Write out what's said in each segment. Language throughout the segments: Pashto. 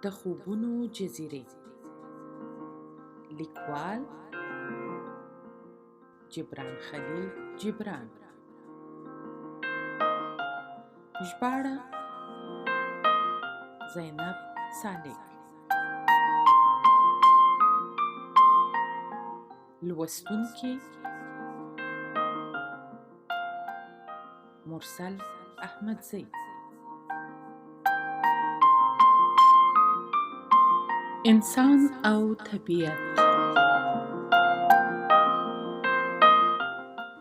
د خوبونو جزیرې. لیکوال جبران خلیل جبران. ژباړه زینب صالح. لوستونکي مرسل احمدزی. انسان او طبیعت.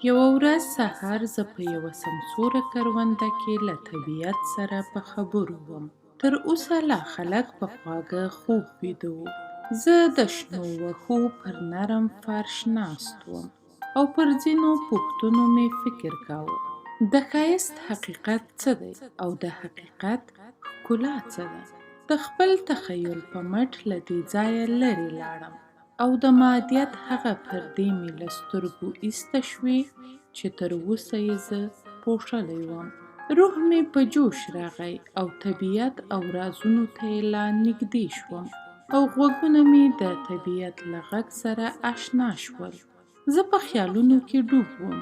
یو ورځ سهار زه په یوه سمسوره کرونده کې له طبیعت سره په خبرو وم. تر اوسه لا خلک په خواږه خوب ویده وو. زه د شنو وښو پر نرم فرش ناست وم او پر ځینو پوښتنو مې فکر کاوه. د ښایست حقیقت څه دی او د حقیقت ښکلا څه ده؟ د خپل تخیل په مټ له دې ځایه لرې لاړم او د مادیت هغه پردې مې له سترګو ایسته شوې چې تر اوسه یې زه پوښلی وم. روح مې په جوش راغی او طبیعت او رازونو ته یې لا نږدې شوم او غوږونه مې د طبیعت له غږ سره اشنا شول. زه په خیالونو کې ډوب وم.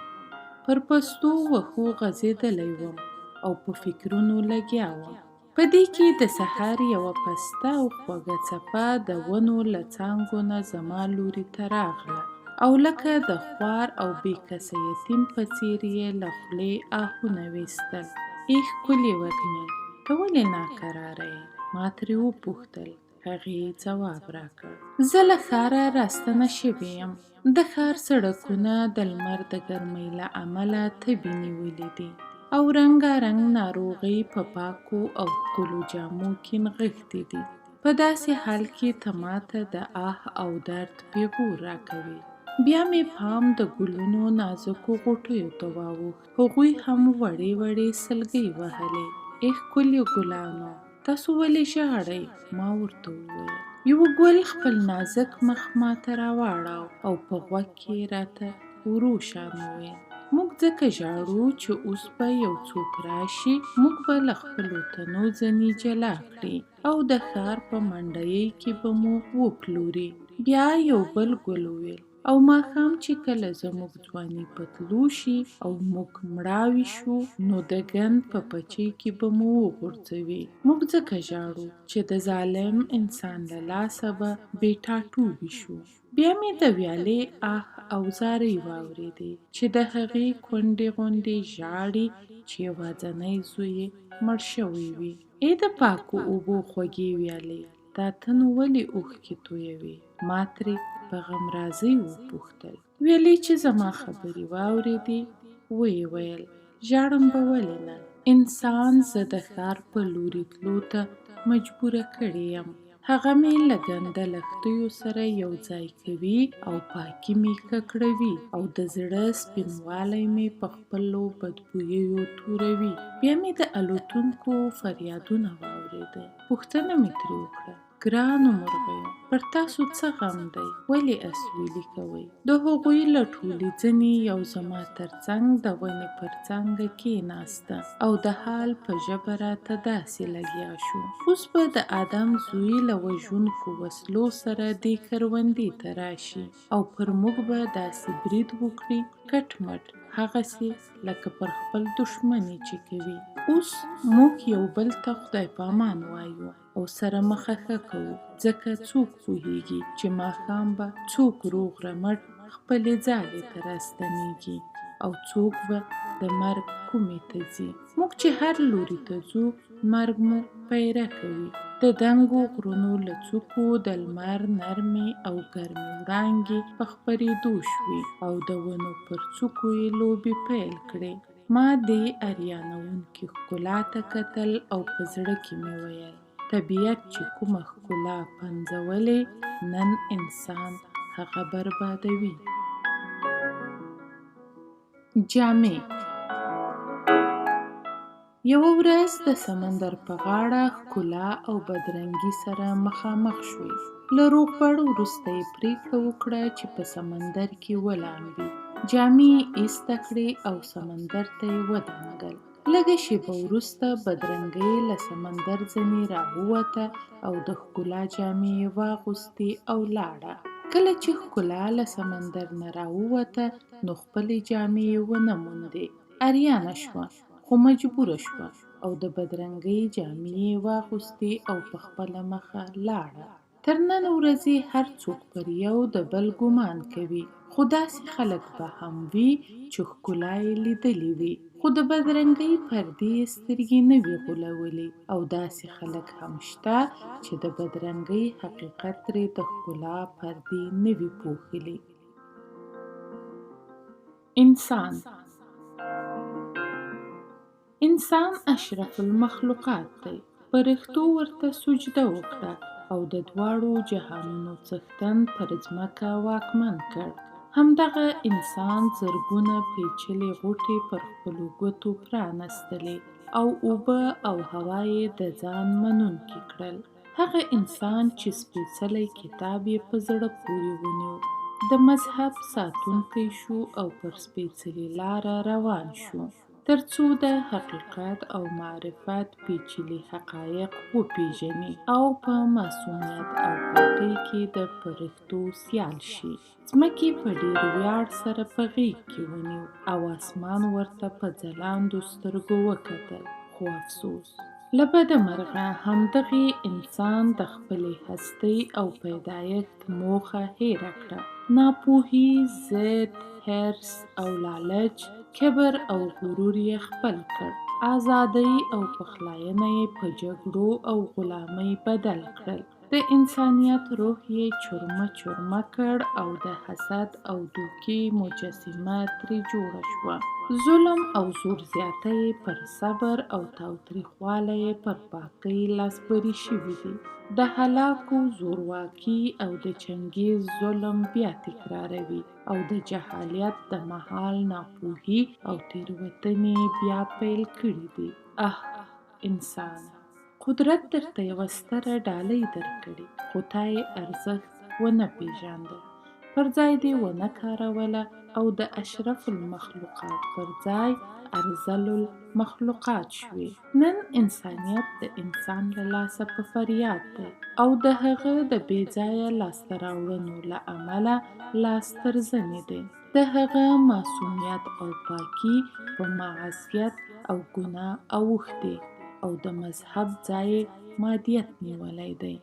پر پستو وښو غځېدلی وم او په فکرونو لګیا وم. په دې کې د سحر یوه پسته او خوږه څپه د ونو له څانګو نه زما لوري ته راغله او لکه د خوار او بې کسه یتیم په څېر یې له خولې آهونه ویستل. ای ښکلې وږمې، ته ولې ناکراره یې؟ ما ترې وپوښتل. هغې ځواب راکړ. زه له ښاره راستنه شوې یم. د ښار سړکونه د لمر د ګرمۍ له امله تبې نیولي دي او رنګارنګ ناروغۍ په پاکو او ښکلو جامو کې نغښتې دي. په داسې حال کې ته ماته د آه او درد پیغور راکوي. بیا مې پام د ګلونو نازکو غوټیو ته واوښت. هغوی هم وړې وړې سلګۍ وهلې. ای ښکلي ګلانو، تاسو ولې ژاړئ؟ ما ورته وویل. یوه ګل خپل نازک مخ ماته راواړاو او په غوږ کې راته ورو شان وویل. موږ ځکه ژاړو چې اوس به یو څوک راشي، موږ به له خپلو تنو ځنې جلا کړي او د ښار په منډیۍ کې به مو وپلوري. بیا یو بل ګل وویل. او ماښام چې کله زموږ ځواني په تلو شي او موږ مړاوي شو، نو د ګند په پچې کې به مو وغورځوي. موږ ځکه ژاړو چې د ظالم انسان له لاسه به بې ټاټوبي شو. بیا مې د ویالې آه او زارۍ واورېدې چې د هغې کونډې غوندې ژاړي چې یوازینی زوی یې مړ شوی وي. ای د پاکو اوبو خوږې ویالې، دا ته نو ولې اوښکې تویوې؟ ما ترې په غمرازۍ وپوښتل. ویلې چې زما خبرې واورېدې، ویې ویل. ژاړم به ولې نه؟ انسان زه د ښار په لوري تلو ته مجبوره کړې یم. هغه مې له ګنده لښتیو سره یو ځای کوي او پاکي مې ککړوي او د زړه سپینوالی مې په خپلو بدبوییو توروي. بیا مې د الوتونکو فریادونه واورېدل. پوښتنه مې ترې وکړه. ګرانو مرغیو، پر تاسو څه غم دی؟ ولې اسویلي کوئ؟ د هغوی له ټولې ځینې یو زما تر څنګ د ونې پر څانګه کېناسته او د حال په ژبه راته داسې لګیا شو. اوس به د آدم زوی له وژونکو وسلو سره دې کروندې ته راشي او پر موږ به داسې برید وکړي کټ مټ، هغسې لکه پر خپل دښمني چې کوي. اوس موږ یو بل ته خدای پامان وایو او سره مخه ښه کوو، ځکه څوک پوهیږي چې ماښام به څوک روغ رمټ خپلې ځالې ته راستنیږي او څوک به د مرګ کومې ته ځي. موږ چې هر لوري ته ځو، مرګ مو پیره کوي. د دنګو غرونو له څوکو د لمر نرمې او ګرمې وړانګې په خپرېدو شوې او د ونو پر څوکو یې لوبې پیل کړې. ما دې اریانوونکې ښکلا ته کتل او په زړه کې مې ویل، طبیعت چې کومه ښکلا پنځولې، نن انسان هغه بربادوي. جامې. یوه ورځ د سمندر په غاړه ښکلا او بدرنګي سره مخامخ شوې. له روغبړ وروسته یې پرېکړه وکړه چې په سمندر کې ولامبي. جامې یې ایسته کړې او سمندر ته یې ودانګل. لږه شېبه وروسته بدرنګۍ له سمندر ځنې راووته او د ښکلا جامې یې واغوستې او لاړه. کله چې ښکلا له سمندر نه راووته نو خپلې جامې یې ونه موندې. اریانه شوه خو مجبوره شوه او د بدرنګۍ جامې یې واغوستې او په خپله مخه لاړه. تر نن ورځې هر څوک پر یو د بل ګمان کوي، خو داسې خلک به هم وي چې ښکلا یې لیدلې وي خو د بدرنګۍ پردې یې سترګې نه وي غولولې، او داسې خلک هم شته چې د بدرنګۍ حقیقت ترې د ښکلا پردې نه وي پوښلي. انسان اشرف المخلوقات دی. فرښتو ورته سجده وکړه او د دواړو جهانونو څښتن پر ځمکه واکمن کړ. همدغه انسان زرګونه پیچلې غوټې پر خپلو ګوتو پرانستلې او اوبه او هوا یې د ځان منونکي کړل. هغه انسان چې سپېڅلی کتاب یې په زړه پورې ونیو، د مذهب ساتونکی شو او پر سپېڅلې لاره روان شو، تر څو د حقیقت او معرفت پیچلي حقایق وپیژني او په معصومیت او پاکۍ کې د فرښتو سیال شي. ځمکې په ډېر ویاړ سره په غېږ کې ونیو او اسمان ورته په ځلانده سترګو وکتل، خو افسوس له بده مرغه همدغې انسان د خپلې هستۍ او پیدایښت موخه هېره کړه. ناپوهي، ضد، حرص او لالچ، کبر او غرور یې خپل کړ. ازادۍ او پخلاینه یې په جګړو او غلامۍ بدل کړل. د انسانیت روح یې چورمه چورمه کړ او د حسد او دوکې مجسمه ترې جوړه شوه. ظلم او زور زیاتی یې پر صبر او تاوتریخوالی یې پر پاکۍ لاسبري شوي دي. د هلاکو زورواکي او د چنګیز ظلم بیا تکراروي او د جهالیت د مهال ناپوهي او تېروتنې بیا پیل کړي دي. انسانه! قدرت درته یوه ستره ډالۍ درکړې، خو تا یې ارزښت ونه پېژانده، پر ځای دې ونه کاروله او د اشرف المخلوقات پر ځای ارذل المخلوقات شوې. نن انسانیت د انسان له لاسه په فریاد دی او د هغه د بې ځایه لاسته راوړنو له امله لاس تر زنې دی. د هغه معصومیت او پاکي په معصیت او ګناه اوښتې او د مذهب ځای یې مادیت نیولی دی.